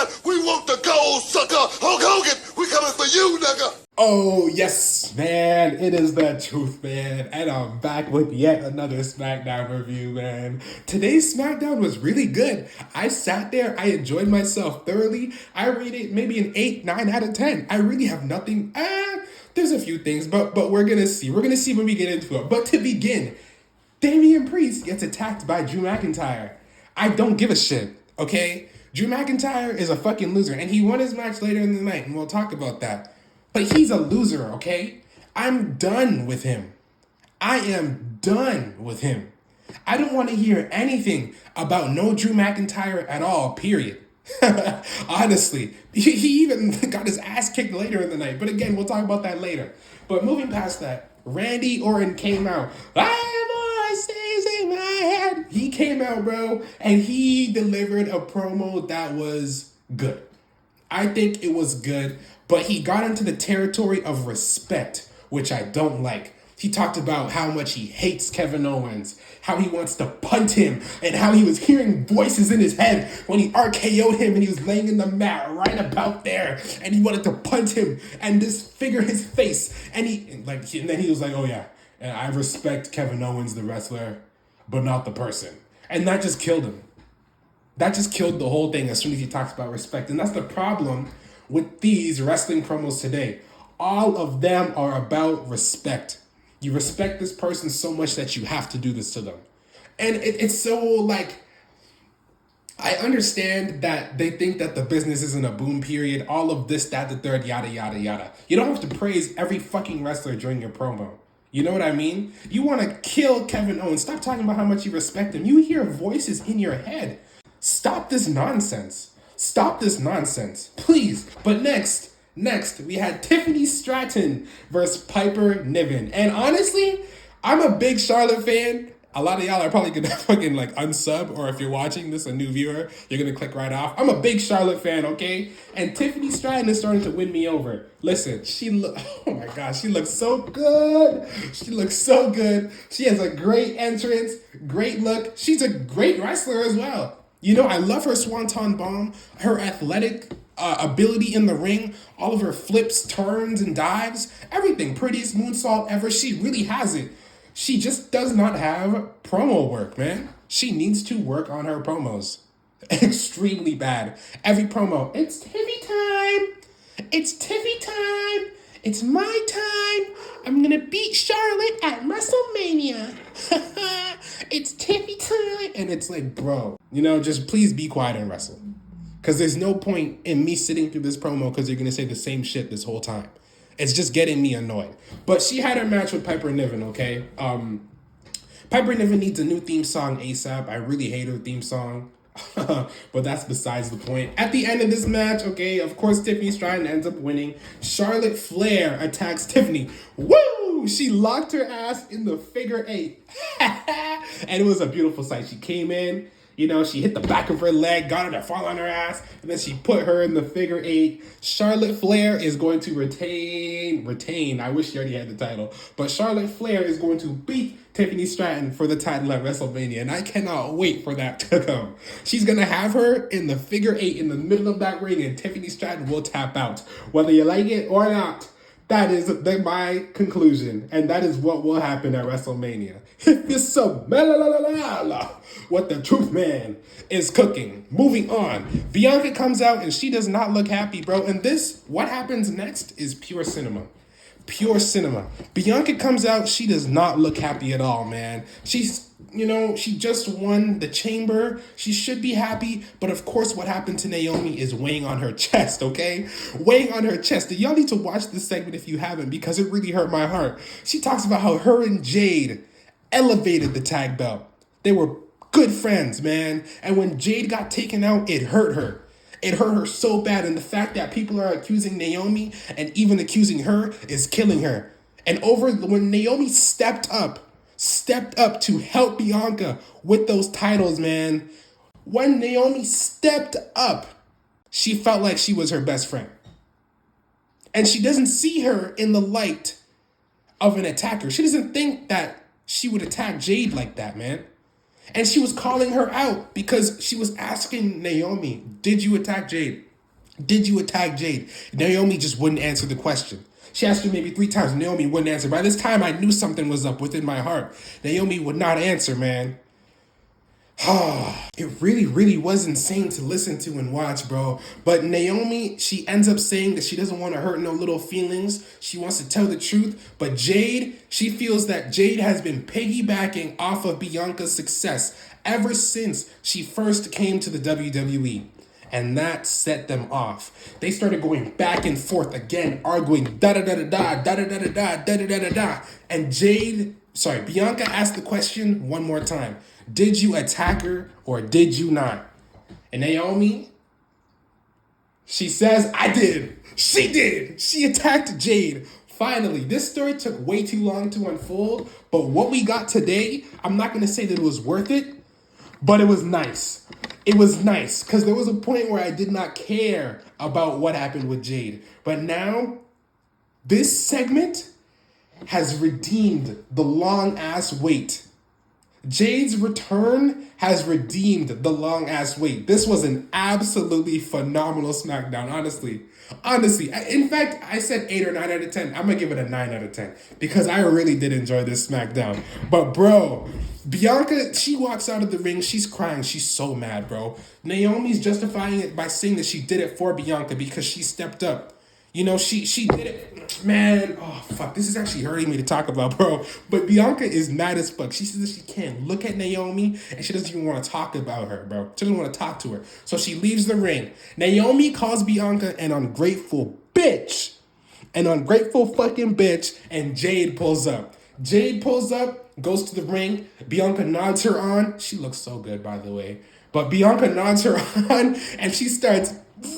that. We want the gold, sucker. Hulk Hogan, we coming for you, nigga. Oh, yes, man. It is the truth, man. And I'm back with yet another Smackdown review, man. Today's Smackdown was really good. I sat there. I enjoyed myself thoroughly. I rate it maybe an 8, 9 out of 10. I really have nothing. There's a few things, but we're going to see. We're going to see when we get into it. But to begin, Damian Priest gets attacked by Drew McIntyre. I don't give a shit, okay? Drew McIntyre is a fucking loser, and he won his match later in the night, and we'll talk about that. But he's a loser, okay? I'm done with him. I am done with him. I don't want to hear anything about no Drew McIntyre at all, period. Honestly. He even got his ass kicked later in the night. But again, we'll talk about that later. But moving past that, Randy Orton came out. I have voices in my head. He came out, bro, and he delivered a promo that was good. I think it was good, but he got into the territory of respect, which I don't like. He talked about how much he hates Kevin Owens, how he wants to punt him, and how he was hearing voices in his head when he RKO'd him and he was laying in the mat right about there, and he wanted to punt him and disfigure his face. And then he was like, oh yeah, I respect Kevin Owens, the wrestler, but not the person. And that just killed him. That just killed the whole thing as soon as he talks about respect. And that's the problem with these wrestling promos today. All of them are about respect. You respect this person so much that you have to do this to them. And it's so like, I understand that they think that the business is in a boom period. All of this, that, the third, yada, yada, yada. You don't have to praise every fucking wrestler during your promo. You know what I mean? You want to kill Kevin Owens. Stop talking about how much you respect him. You hear voices in your head. Stop this nonsense. Stop this nonsense. Please. But next, we had Tiffany Stratton versus Piper Niven. And honestly, I'm a big Charlotte fan. A lot of y'all are probably going to fucking like unsub, or if you're watching this, a new viewer, you're going to click right off. I'm a big Charlotte fan, okay? And Tiffany Stratton is starting to win me over. Listen, oh my gosh, she looks so good. She looks so good. She has a great entrance, great look. She's a great wrestler as well. You know, I love her swanton bomb, her athletic ability in the ring, all of her flips, turns, and dives, everything. Prettiest moonsault ever. She really has it. She just does not have promo work, man. She needs to work on her promos. Extremely bad. Every promo, it's Tiffy time. It's Tiffy time. It's my time. I'm going to beat Charlotte at WrestleMania. It's Tiffy time. And it's like, bro, you know, just please be quiet and wrestle. Because there's no point in me sitting through this promo because you're going to say the same shit this whole time. It's just getting me annoyed. But she had her match with Piper Niven, okay? Piper Niven needs a new theme song ASAP. I really hate her theme song. But that's besides the point. At the end of this match, okay, of course, Tiffany Stratton ends up winning. Charlotte Flair attacks Tiffany. Woo! She locked her ass in the figure 8. And it was a beautiful sight. She came in. You know, she hit the back of her leg, got her to fall on her ass, and then she put her in the figure 8. Charlotte Flair is going to retain. I wish she already had the title. But Charlotte Flair is going to beat Tiffany Stratton for the title at WrestleMania, and I cannot wait for that to come. She's going to have her in the figure 8 in the middle of that ring, and Tiffany Stratton will tap out. Whether you like it or not, that is my conclusion, and that is what will happen at WrestleMania. If you smell what the truth man is cooking. Moving on. Bianca comes out and she does not look happy, bro. And what happens next is pure cinema. Pure cinema. Bianca comes out, she does not look happy at all, man. She just won the chamber. She should be happy, but of course what happened to Naomi is weighing on her chest, okay? Weighing on her chest. Y'all need to watch this segment if you haven't, because it really hurt my heart. She talks about how her and Jade elevated the tag belt. They were good friends, man. And when Jade got taken out, it hurt her. It hurt her so bad. And the fact that people are accusing Naomi and even accusing her is killing her. And when Naomi stepped up to help Bianca with those titles, man. When Naomi stepped up, she felt like she was her best friend. And she doesn't see her in the light of an attacker. She doesn't think that she would attack Jade like that, man. And she was calling her out because she was asking Naomi, did you attack Jade? Did you attack Jade? Naomi just wouldn't answer the question. She asked her maybe 3 times. Naomi wouldn't answer. By this time, I knew something was up within my heart. Naomi would not answer, man. It really, really was insane to listen to and watch, bro. But Naomi, she ends up saying that she doesn't want to hurt no little feelings. She wants to tell the truth. But Jade, she feels that Jade has been piggybacking off of Bianca's success ever since she first came to the WWE. And that set them off. They started going back and forth again, arguing da da da da da da da da da da da da da da. And Bianca asked the question one more time. Did you attack her or did you not? And Naomi, she says, I did. She did. She attacked Jade. Finally, this story took way too long to unfold, but what we got today, I'm not going to say that it was worth it, but it was nice. It was nice because there was a point where I did not care about what happened with Jade. But now, this segment has redeemed the long-ass wait. Jade's return has redeemed the long-ass wait. This was an absolutely phenomenal SmackDown, honestly. In fact, I said 8 or 9 out of 10. I'm going to give it a 9 out of 10 because I really did enjoy this SmackDown. But, bro, Bianca, she walks out of the ring. She's crying. She's so mad, bro. Naomi's justifying it by saying that she did it for Bianca because she stepped up. You know, she did it. Man, oh, fuck. This is actually hurting me to talk about, bro. But Bianca is mad as fuck. She says that she can't look at Naomi, and she doesn't even want to talk about her, bro. She doesn't want to talk to her. So she leaves the ring. Naomi calls Bianca an ungrateful bitch. An ungrateful fucking bitch, and Jade pulls up. Jade pulls up, goes to the ring. Bianca nods her on. She looks so good, by the way. But Bianca nods her on, and she starts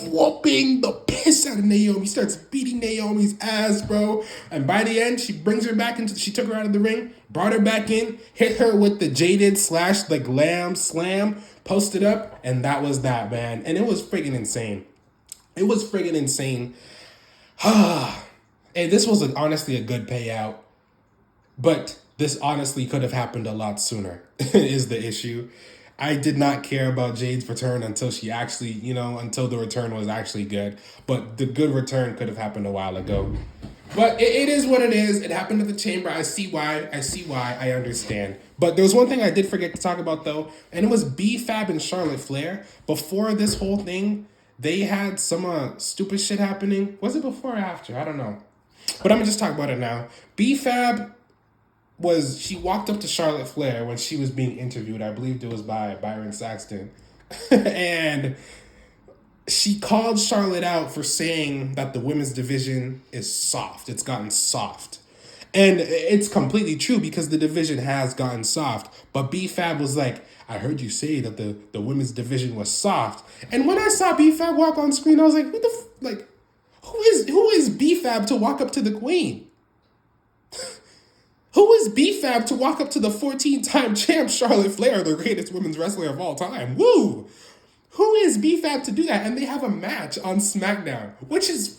whooping the piss out of Naomi. Starts beating Naomi's ass, bro. And by the end, she brings her back she took her out of the ring, brought her back in, hit her with the jaded / the glam slam, posted up, and that was that, man. And it was friggin' insane. It was friggin' insane. And this was honestly a good payout. But this honestly could have happened a lot sooner, is the issue. I did not care about Jade's return until she actually, until the return was actually good. But the good return could have happened a while ago. But it is what it is. It happened at the Chamber. I see why. I understand. But there was one thing I did forget to talk about, though. And it was B-Fab and Charlotte Flair. Before this whole thing, they had some stupid shit happening. Was it before or after? I don't know. But I'm going to just talk about it now. B-Fab she walked up to Charlotte Flair when she was being interviewed. I believe it was by Byron Saxton. And she called Charlotte out for saying that the women's division is soft. It's gotten soft. And it's completely true because the division has gotten soft. But B-Fab was like, I heard you say that the women's division was soft. And when I saw B-Fab walk on screen, I was like, who is B-Fab to walk up to the queen? Who is B-Fab to walk up to the 14-time champ Charlotte Flair, the greatest women's wrestler of all time? Woo! Who is B-Fab to do that? And they have a match on SmackDown, which is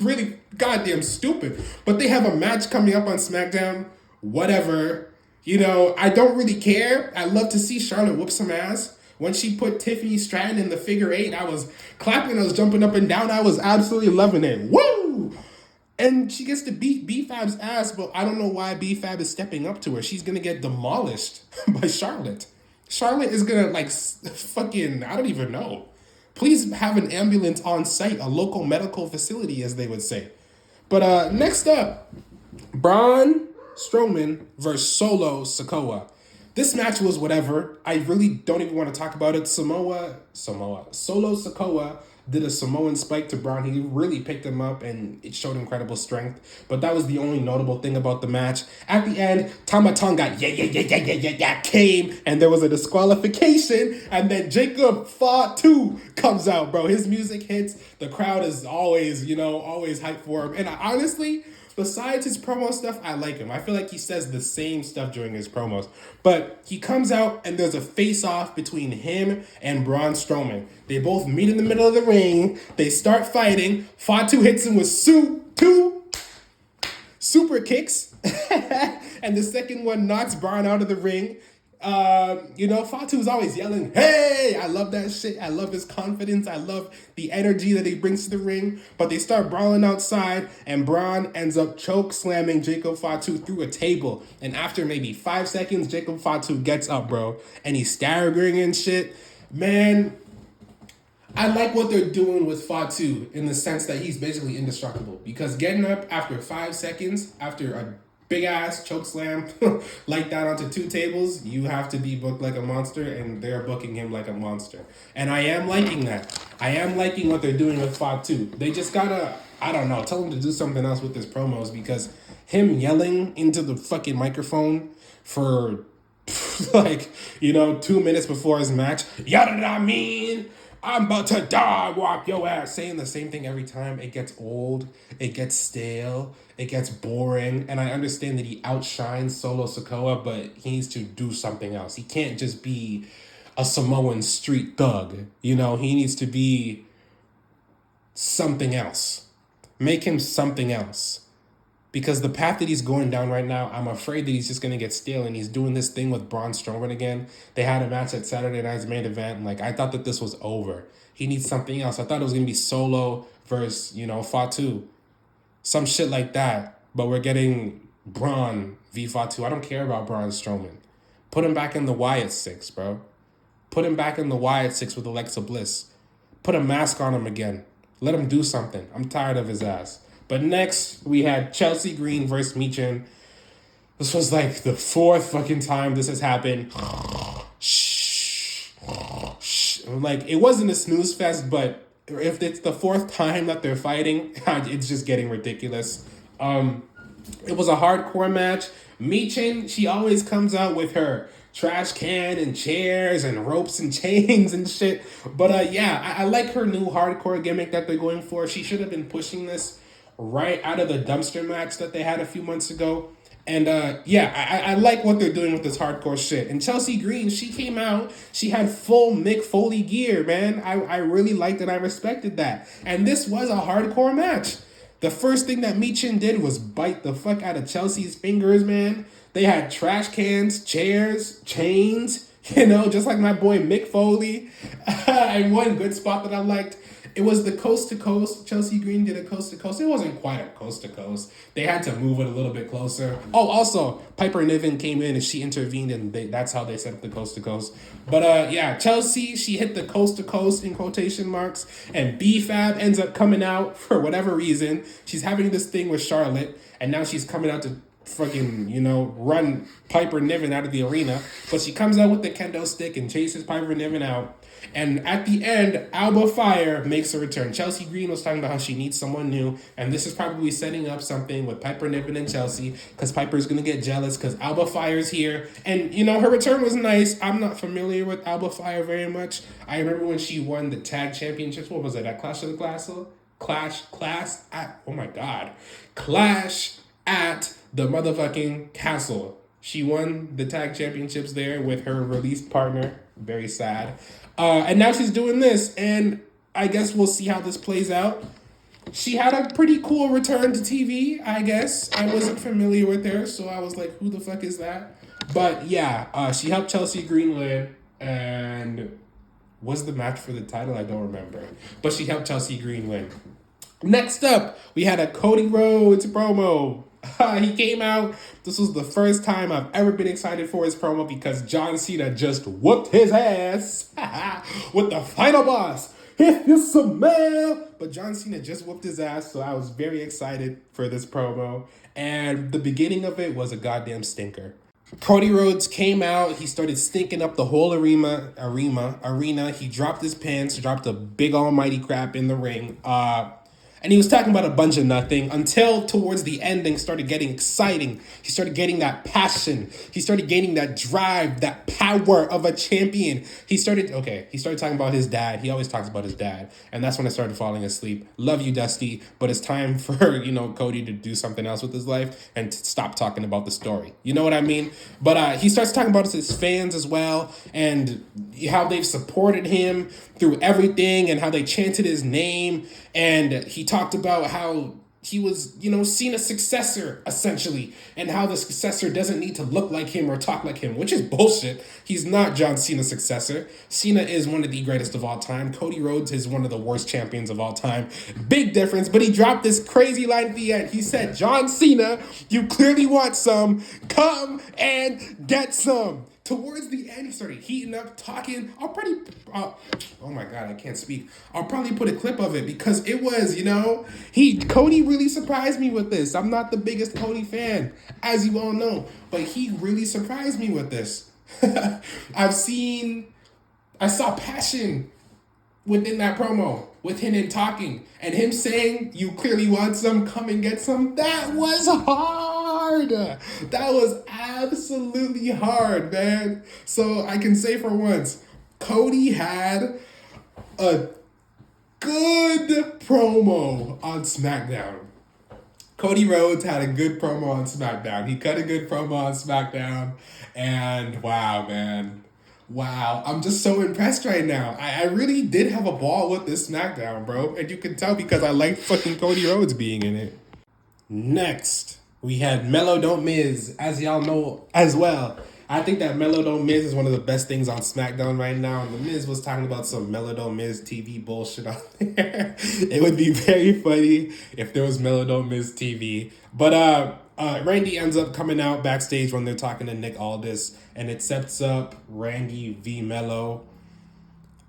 really goddamn stupid. But they have a match coming up on SmackDown. Whatever. I don't really care. I love to see Charlotte whoop some ass. When she put Tiffany Stratton in the figure 8, I was clapping, I was jumping up and down. I was absolutely loving it. Woo! And she gets to beat B-Fab's ass, but I don't know why B-Fab is stepping up to her. She's going to get demolished by Charlotte. Charlotte is going to, I don't even know. Please have an ambulance on site, a local medical facility, as they would say. But next up, Braun Strowman versus Solo Sikoa. This match was whatever. I really don't even want to talk about it. Solo Sikoa did a Samoan spike to Braun. He really picked him up and it showed incredible strength. But that was the only notable thing about the match. At the end, Tama Tonga came and there was a disqualification. And then Jacob Fatu comes out, bro. His music hits. The crowd is always hyped for him. And honestly, besides his promo stuff, I like him. I feel like he says the same stuff during his promos. But he comes out and there's a face-off between him and Braun Strowman. They both meet in the middle of the ring. They start fighting. Fatu hits him with two super kicks. And the second one knocks Braun out of the ring. Fatu's always yelling, "Hey!" I love that shit. I love his confidence. I love the energy that he brings to the ring. But they start brawling outside, and Braun ends up choke slamming Jacob Fatu through a table. And after maybe 5 seconds, Jacob Fatu gets up, bro, and he's staggering and shit. Man, I like what they're doing with Fatu in the sense that he's basically indestructible. Because getting up after 5 seconds, after a big ass choke slam like that onto two tables, you have to be booked like a monster, and they're booking him like a monster. And I am liking that. I am liking what they're doing with Fatu. They just gotta, I don't know, tell him to do something else with his promos, because him yelling into the fucking microphone for 2 minutes before his match, yada I mean, I'm about to dog walk your ass, saying the same thing every time. It gets old, it gets stale, it gets boring, and I understand that he outshines Solo Sikoa, but he needs to do something else. He can't just be a Samoan street thug, he needs to be something else. Make him something else. Because the path that he's going down right now, I'm afraid that he's just going to get stale, and he's doing this thing with Braun Strowman again. They had a match at Saturday Night's main event, and I thought that this was over. He needs something else. I thought it was going to be Solo versus, Fatu. Some shit like that. But we're getting Braun v Fatu. I don't care about Braun Strowman. Put him back in the Wyatt 6, bro. Put him back in the Wyatt 6 with Alexa Bliss. Put a mask on him again. Let him do something. I'm tired of his ass. But next, we had Chelsea Green versus Michin. This was like the fourth fucking time this has happened. It wasn't a snooze fest, but if it's the fourth time that they're fighting, it's just getting ridiculous. It was a hardcore match. Michin, she always comes out with her trash can and chairs and ropes and chains and shit. But I like her new hardcore gimmick that they're going for. She should have been pushing this right out of the dumpster match that they had a few months ago. And I like what they're doing with this hardcore shit. And Chelsea Green, she came out, she had full Mick Foley gear, man. I really liked and I respected that. And this was a hardcore match. The first thing that Michin did was bite the fuck out of Chelsea's fingers, man. They had trash cans, chairs, chains, just like my boy Mick Foley. And one good spot that I liked, it was the coast to coast. Chelsea Green did a coast to coast. It wasn't quite a coast to coast. They had to move it a little bit closer. Oh, also, Piper Niven came in and she intervened, and that's how they set up the coast to coast. But Chelsea, she hit the coast to coast in quotation marks, and B-Fab ends up coming out for whatever reason. She's having this thing with Charlotte, and now she's coming out to fucking, run Piper Niven out of the arena. But she comes out with the kendo stick and chases Piper Niven out. And at the end, Alba Fire makes a return. Chelsea Green was talking about how she needs someone new, and this is probably setting up something with Piper Niven and Chelsea, because Piper's going to get jealous because Alba Fire's here. And, her return was nice. I'm not familiar with Alba Fire very much. I remember when she won the tag championships. What was it, at Clash at the motherfucking Castle. She won the tag championships there with her released partner. Very sad. And now she's doing this, and I guess we'll see how this plays out. She had a pretty cool return to TV, I guess. I wasn't familiar with her, so I was like, who the fuck is that? But yeah, she helped Chelsea Green win, and was the match for the title? I don't remember. But she helped Chelsea Green win. Next up, we had a Cody Rhodes promo. He came out. This was the first time I've ever been excited for his promo, because John Cena just whooped his ass with the final boss. If you smell. But John Cena just whooped his ass, so I was very excited for this promo. And the beginning of it was a goddamn stinker. Cody Rhodes came out. He started stinking up the whole arena. He dropped his pants, dropped a big almighty crap in the ring. And he was talking about a bunch of nothing until towards the ending started getting exciting. He started getting that passion. He started gaining that drive, that power of a champion. He started talking about his dad. He always talks about his dad. And that's when I started falling asleep. Love you, Dusty. But it's time for, Cody to do something else with his life and to stop talking about the story. You know what I mean? But he starts talking about his fans as well, and how they've supported him through everything, and how they chanted his name. And he talked about how he was, Cena's successor, essentially, and how the successor doesn't need to look like him or talk like him, which is bullshit. He's not John Cena's successor. Cena is one of the greatest of all time. Cody Rhodes is one of the worst champions of all time. Big difference, but he dropped this crazy line at the end. He said, John Cena, you clearly want some. Come and get some. Towards the end, he started heating up, talking. Oh my God, I can't speak. I'll probably put a clip of it because it was, Cody really surprised me with this. I'm not the biggest Cody fan, as you all know, but he really surprised me with this. I saw passion within that promo with him talking and him saying, you clearly want some, come and get some. That was hard. That was absolutely hard, man. So I can say for once, Cody had a good promo on SmackDown. Cody Rhodes had a good promo on SmackDown. He cut a good promo on SmackDown. And wow, man. Wow, I'm just so impressed right now. I really did have a ball with this SmackDown, bro. And you can tell because I like fucking Cody Rhodes being in it. Next, we had Melo Don't Miz, as y'all know as well. I think that Melo Don't Miz is one of the best things on SmackDown right now. And the Miz was talking about some Melo Don't Miz TV bullshit out there. It would be very funny if there was Melo Don't Miz TV. But Randy ends up coming out backstage when they're talking to Nick Aldis, and it sets up Randy v. Melo.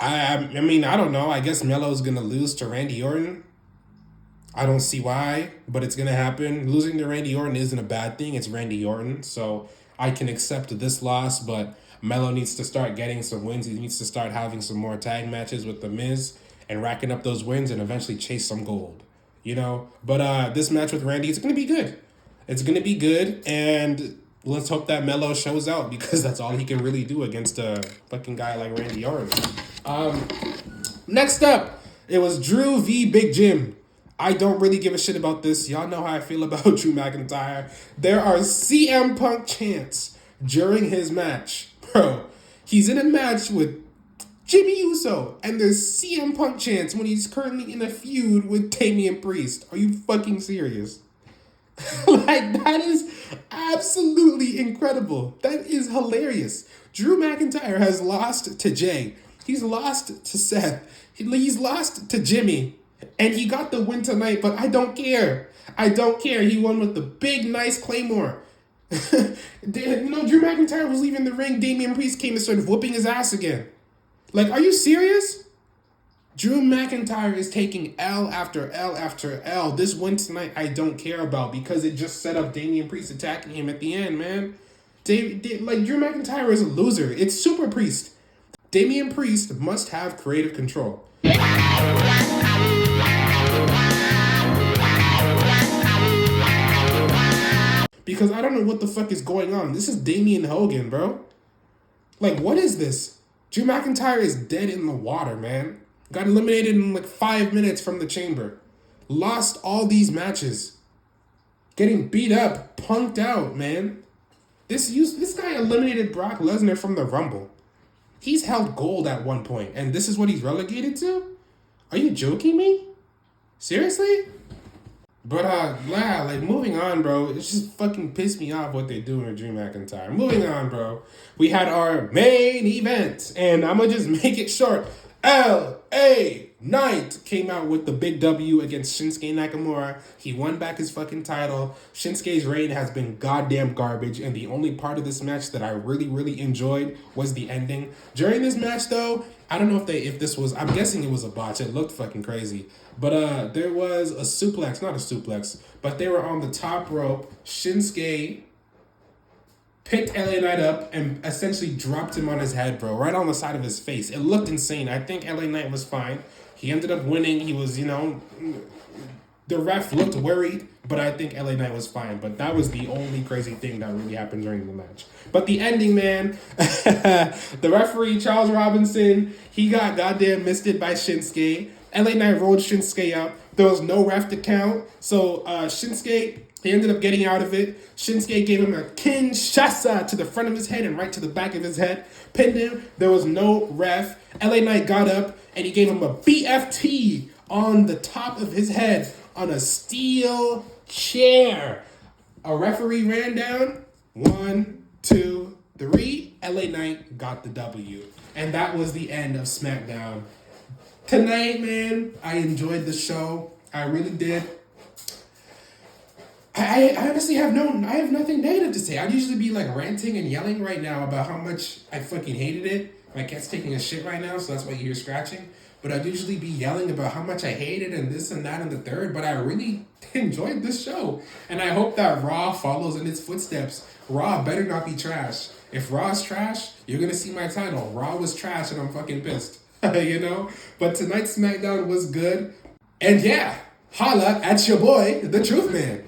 I mean, I don't know. I guess Melo's going to lose to Randy Orton. I don't see why, but it's going to happen. Losing to Randy Orton isn't a bad thing. It's Randy Orton, so I can accept this loss, but Melo needs to start getting some wins. He needs to start having some more tag matches with The Miz and racking up those wins and eventually chase some gold, But this match with Randy, it's going to be good. It's going to be good, and let's hope that Melo shows out because that's all he can really do against a fucking guy like Randy Orton. Next up, it was Drew v. Big Jim. I don't really give a shit about this. Y'all know how I feel about Drew McIntyre. There are CM Punk chants during his match. Bro, he's in a match with Jimmy Uso, and there's CM Punk chants when he's currently in a feud with Damian Priest. Are you fucking serious? That is absolutely incredible. That is hilarious. Drew McIntyre has lost to Jay. He's lost to Seth. He's lost to Jimmy. And he got the win tonight, but I don't care. I don't care. He won with the big, nice Claymore. Drew McIntyre was leaving the ring. Damian Priest came and started whooping his ass again. Are you serious? Drew McIntyre is taking L after L after L. This win tonight I don't care about because it just set up Damian Priest attacking him at the end, man. Drew McIntyre is a loser. It's Super Priest. Damian Priest must have creative control. Because I don't know what the fuck is going on. This is Damian Hogan, bro. What is this? Drew McIntyre is dead in the water, man. Got eliminated in 5 minutes from the chamber. Lost all these matches. Getting beat up, punked out, man. This guy eliminated Brock Lesnar from the Rumble. He's held gold at one point, and this is what he's relegated to? Are you joking me? Seriously? But, moving on, bro. It just fucking pissed me off what they're doing with Drew McIntyre. Moving on, bro. We had our main event, and I'm gonna just make it short. L.A. Knight came out with the big W against Shinsuke Nakamura. He won back his fucking title. Shinsuke's reign has been goddamn garbage, and the only part of this match that I really, really enjoyed was the ending. During this match, though, I don't know if this was, I'm guessing it was a botch. It looked fucking crazy. But there was a suplex, not a suplex, but they were on the top rope. Shinsuke picked LA Knight up and essentially dropped him on his head, bro, right on the side of his face. It looked insane. I think LA Knight was fine. He ended up winning. He was, the ref looked worried, but I think LA Knight was fine. But that was the only crazy thing that really happened during the match. But the ending, man, the referee, Charles Robinson, he got goddamn misted by Shinsuke. LA Knight rolled Shinsuke up. There was no ref to count. So Shinsuke, he ended up getting out of it. Shinsuke gave him a Kinshasa to the front of his head and right to the back of his head. Pinned him. There was no ref. LA Knight got up and he gave him a BFT on the top of his head on a steel chair. A referee ran down. 1, 2, 3. LA Knight got the W. And that was the end of SmackDown. Tonight, man, I enjoyed the show. I really did. I honestly have nothing negative to say. I'd usually be like ranting and yelling right now about how much I fucking hated it. My cat's taking a shit right now, so that's why you hear scratching. But I'd usually be yelling about how much I hated and this and that and the third. But I really enjoyed this show. And I hope that Raw follows in its footsteps. Raw better not be trash. If Raw's trash, you're going to see my title. Raw was trash and I'm fucking pissed. You know? But tonight's SmackDown was good. And yeah, holla at your boy, the Truth Man.